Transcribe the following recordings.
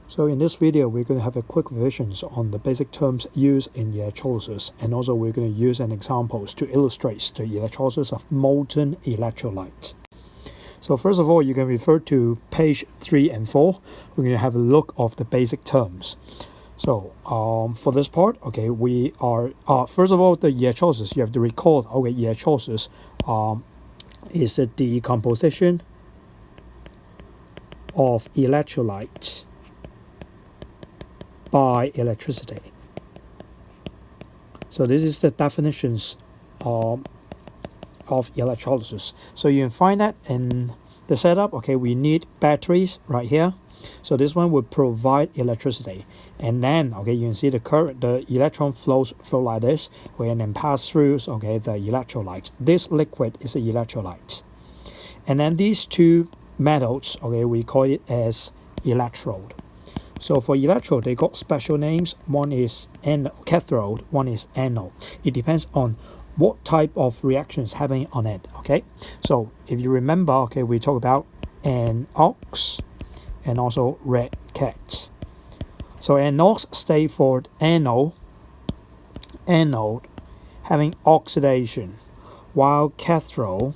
So in this video, we're going to have a quick revision on the basic terms used in electrolysis, and also we're going to use an examples to illustrate the electrolysis of molten electrolyte. So first of all, you can refer to page 3 and 4. We're going to have a look of the basic terms. So for this part, okay, we are first of all, the electrolysis, you have to recall, okay, electrolysis is the decomposition of electrolyte by electricity. So this is the definitions of electrolysis. So you can find that in the setup. Okay, we need batteries right here. So this one will provide electricity, and then okay, you can see the current, the electron flow like this, and then pass through okay the electrolyte. This liquid is an electrolyte, and then these two metals, okay, we call it as electrode. So for electrode, they got special names. One is cathode, one is anode. It depends on what type of reactions happening on it. Okay, so if you remember, okay, we talked about anodes and also red cats. So anodes stay for anode having oxidation, while cathode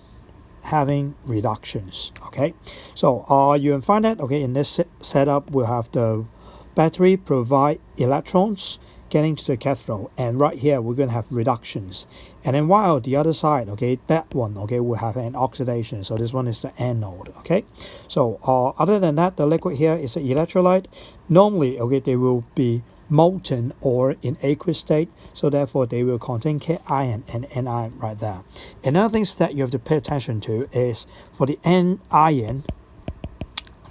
having reductions. Okay, so you can find that okay in this setup we'll have the battery provide electrons getting to the cathode, and right here we're going to have reductions, and then while the other side, okay, that one, okay, will have an oxidation. So this one is the anode. Okay, so other than that, the liquid here is the electrolyte. Normally, okay, they will be molten or in aqueous state, so therefore they will contain cation and anion right there. Another thing that you have to pay attention to is for the anion,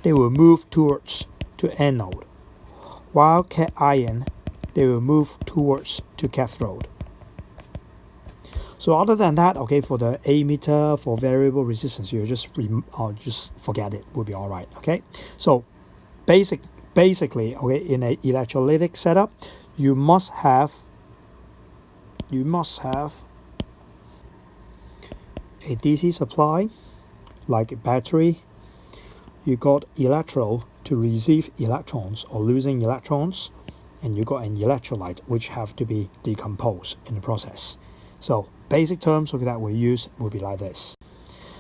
they will move towards to anode, while cation, they will move towards to cathode. So other than that, okay, for the ammeter, for variable resistance, you just forget it, will be all right. Okay, so basically, okay, in a electrolytic setup, you must have a DC supply like a battery. You got electrode to receive electrons or losing electrons, and you got an electrolyte which have to be decomposed in the process. So basic terms okay, that we use will be like this.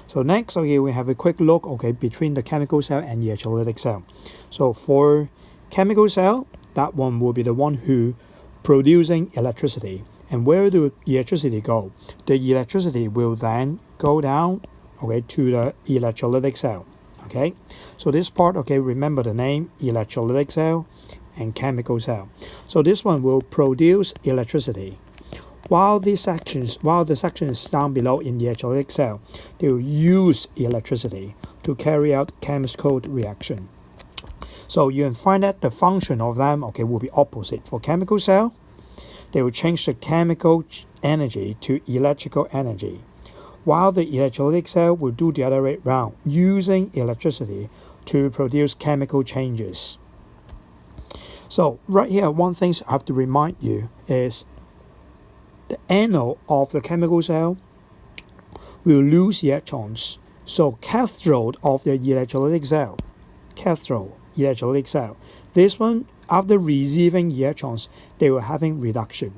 So next, okay, we have a quick look, okay, between the chemical cell and the electrolytic cell. So for chemical cell, that one will be the one who producing electricity. And where do electricity go? The electricity will then go down, okay, to the electrolytic cell. Okay, so this part, okay, remember the name electrolytic cell and chemical cell. So this one will produce electricity, while the sections down below in the electrolytic cell, they will use electricity to carry out chemical reaction. So you can find that the function of them, okay, will be opposite. For chemical cell, they will change the chemical energy to electrical energy, while the electrolytic cell will do the other way around, using electricity to produce chemical changes. So right here, one thing I have to remind you is the anode of the chemical cell will lose electrons. So cathode of the electrolytic cell, this one, after receiving electrons, they will having reduction.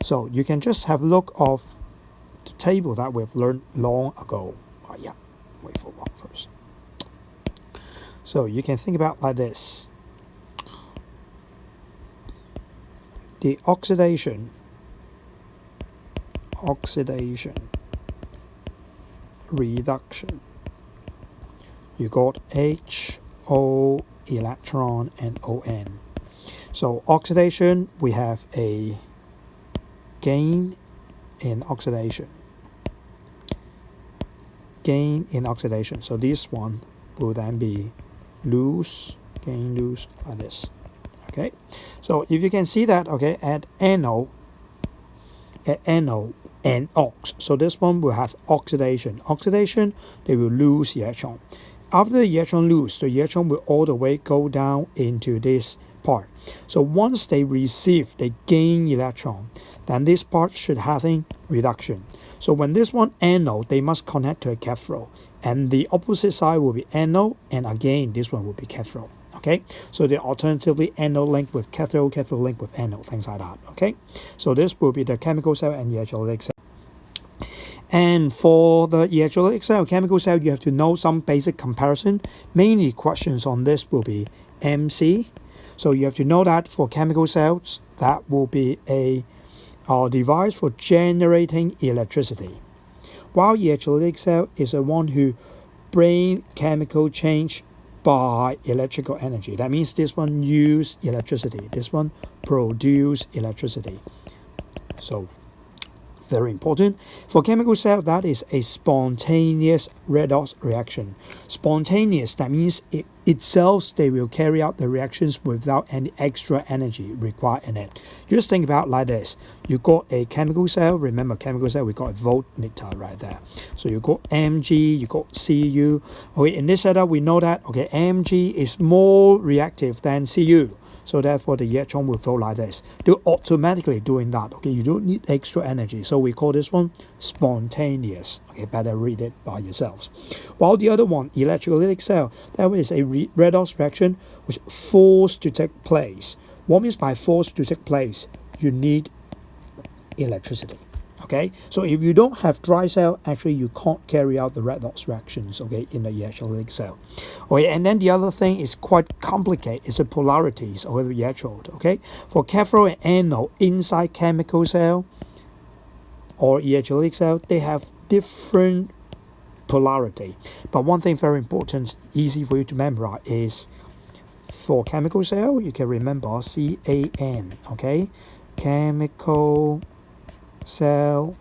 So you can just have a look of the table that we've learned long ago. Wait for one first. So you can think about like this. The oxidation, reduction. You got HO electron and ON. So oxidation, we have a gain in oxidation. So this one will then be gain, lose like this. Okay, so if you can see that, okay, at anode and ox, so this one will have oxidation. They will lose electron. After the electron lose, the electron will all the way go down into this part. So once they gain electron, then this part should having reduction. So when this one anode, they must connect to a cathode, and the opposite side will be anode, and again this one will be cathode. Okay, so they alternatively anode link with cathode link with anode, things like that. Okay, so this will be the chemical cell and the electrolytic cell. And for the electrolytic cell, chemical cell, you have to know some basic comparison. Mainly questions on this will be MC. So you have to know that for chemical cells, that will be a device for generating electricity. While electrolytic cell is the one who bring chemical change by electrical energy. That means this one use electricity, this one produce electricity. So very important. For chemical cell, that is a spontaneous redox reaction. Spontaneous, that means it itself, they will carry out the reactions without any extra energy required in it. Just think about like this. You got a chemical cell, remember chemical cell, we got a voltmeter right there. So you got Mg, you got Cu. Okay, in this setup, we know that, okay, Mg is more reactive than Cu. So therefore, the electron will flow like this. They're automatically doing that. Okay, you don't need extra energy. So we call this one spontaneous. Okay, better read it by yourselves. While the other one, electrolytic cell, that is a redox reaction which forced to take place. What means by forced to take place? You need electricity. Okay, so if you don't have dry cell, actually you can't carry out the redox reactions, okay, in the electrolytic cell. Okay, and then the other thing is quite complicated, it's the polarities of the electrode. Okay, for cathode and anode inside chemical cell or electrolytic cell, they have different polarity. But one thing very important, easy for you to memorize, is for chemical cell, you can remember CAN. Okay, chemical cell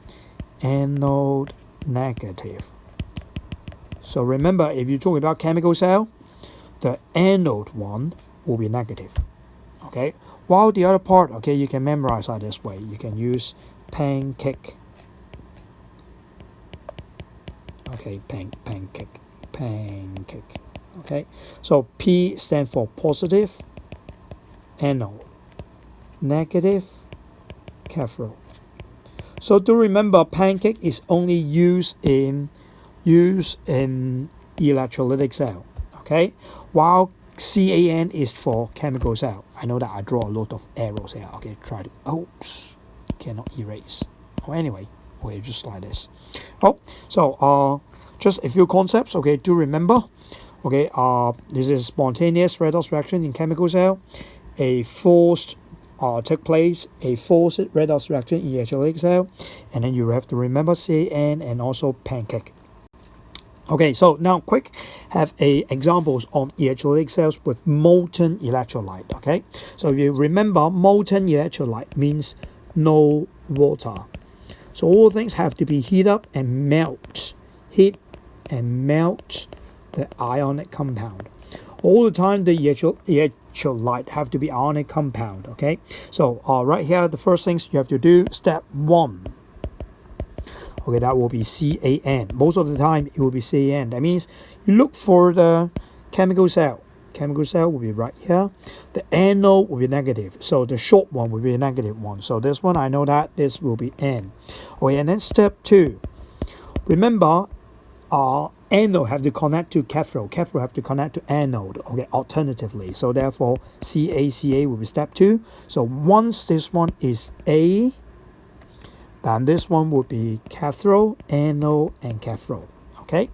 anode negative. So remember, if you talk about chemical cell, the anode one will be negative. Okay, while the other part, okay, you can memorize that this way. You can use pancake. Okay, pancake. Okay, so P stands for positive anode, negative cathode. So do remember, pancake is only used in electrolytic cell. Okay, while CAN is for chemical cell. I know that I draw a lot of arrows here. Okay, try to. Oops, cannot erase. Oh, anyway, okay, just like this. Oh, so just a few concepts. Okay, do remember. Okay, this is spontaneous redox reaction in chemical cell. A forced take place, a forced redox reaction in electrolytic cell, and then you have to remember CAN and also pancake. Okay, so now quick, have examples on electrolytic cells with molten electrolyte. Okay, so if you remember, molten electrolyte means no water. So all things have to be heat up and melt, heat and melt the ionic compound. All the time the electrolyte have to be ionic compound. Okay, so right here, the first things you have to do, step 1. Okay, that will be CAN. Most of the time it will be CAN. That means you look for the chemical cell. Chemical cell will be right here. The anode will be negative. So the short one will be a negative one. So this one, I know that this will be N. Okay, and then step 2. Remember, anode have to connect to cathode. Cathode have to connect to anode. Okay, alternatively. So therefore, CA will be step 2. So once this one is A, then this one would be cathode, anode, and cathode. Okay.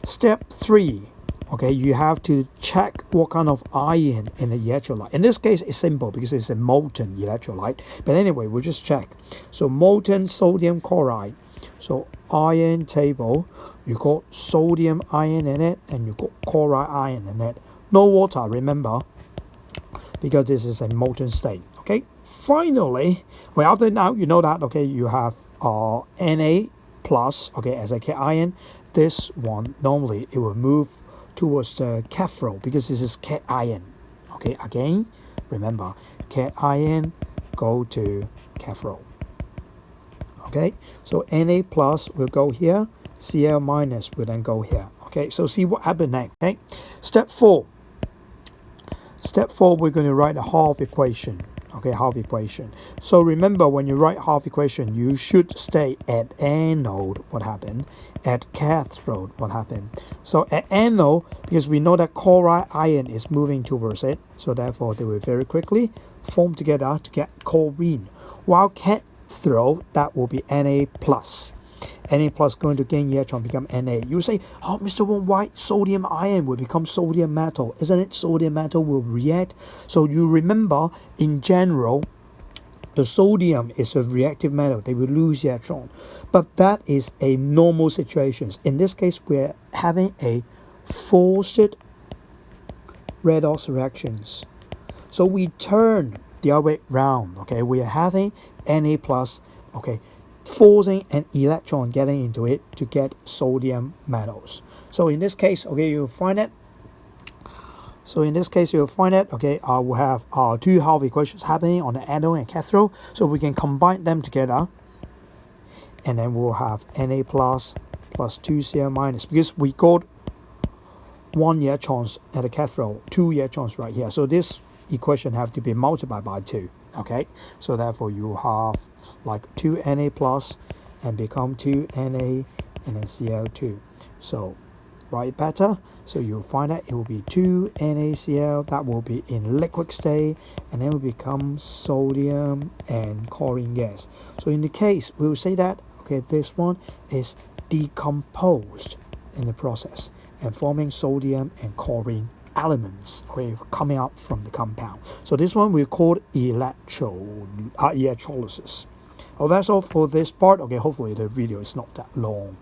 Step 3. Okay, you have to check what kind of ion in the electrolyte. In this case, it's simple because it's a molten electrolyte. But anyway, we'll just check. So molten sodium chloride. So ion table, you got sodium ion in it, and you got chloride ion in it. No water, remember, because this is a molten state. Okay. Finally, well, after now you know that, okay, you have Na plus, okay, as a cation. This one normally it will move towards the cathode because this is cation. Okay, again, remember, cation go to cathode. Okay, so Na plus will go here, Cl minus will then go here. Okay, so see what happened next. Okay, step 4. Step 4, we're going to write a half equation. okay, half equation. So remember, when you write half equation, you should stay at anode, what happened, at cathode, what happened. So at anode, because we know that chloride ion is moving towards it, so therefore they will very quickly form together to get chlorine. While cathode, that will be Na plus. Na plus going to gain electron, become Na. You say, oh, Mr. Wong, why sodium ion will become sodium metal? Isn't it sodium metal will react? So you remember, in general, the sodium is a reactive metal. They will lose electron. But that is a normal situation. In this case, we're having a forced redox reactions. So we turn the other way round. Okay, we are having Na plus, okay, forcing an electron getting into it to get sodium metals. So in this case, okay, you'll find it. Okay, we'll have our two half equations happening on the anode and cathode. So we can combine them together, and then we'll have Na plus 2Cl minus, because we got 1 electrons at the cathode, 2 electrons right here. So this equation have to be multiplied by 2. Okay, so therefore you have like 2 Na plus and become 2 Na and then Cl2. So write better. So you'll find that it will be 2 NaCl, that will be in liquid state, and then will become sodium and chlorine gas. So in the case, we will say that, okay, this one is decomposed in the process and forming sodium and chlorine elements, okay, coming out from the compound. So this one we call electrolysis. Oh, that's all for this part. Okay, hopefully the video is not that long.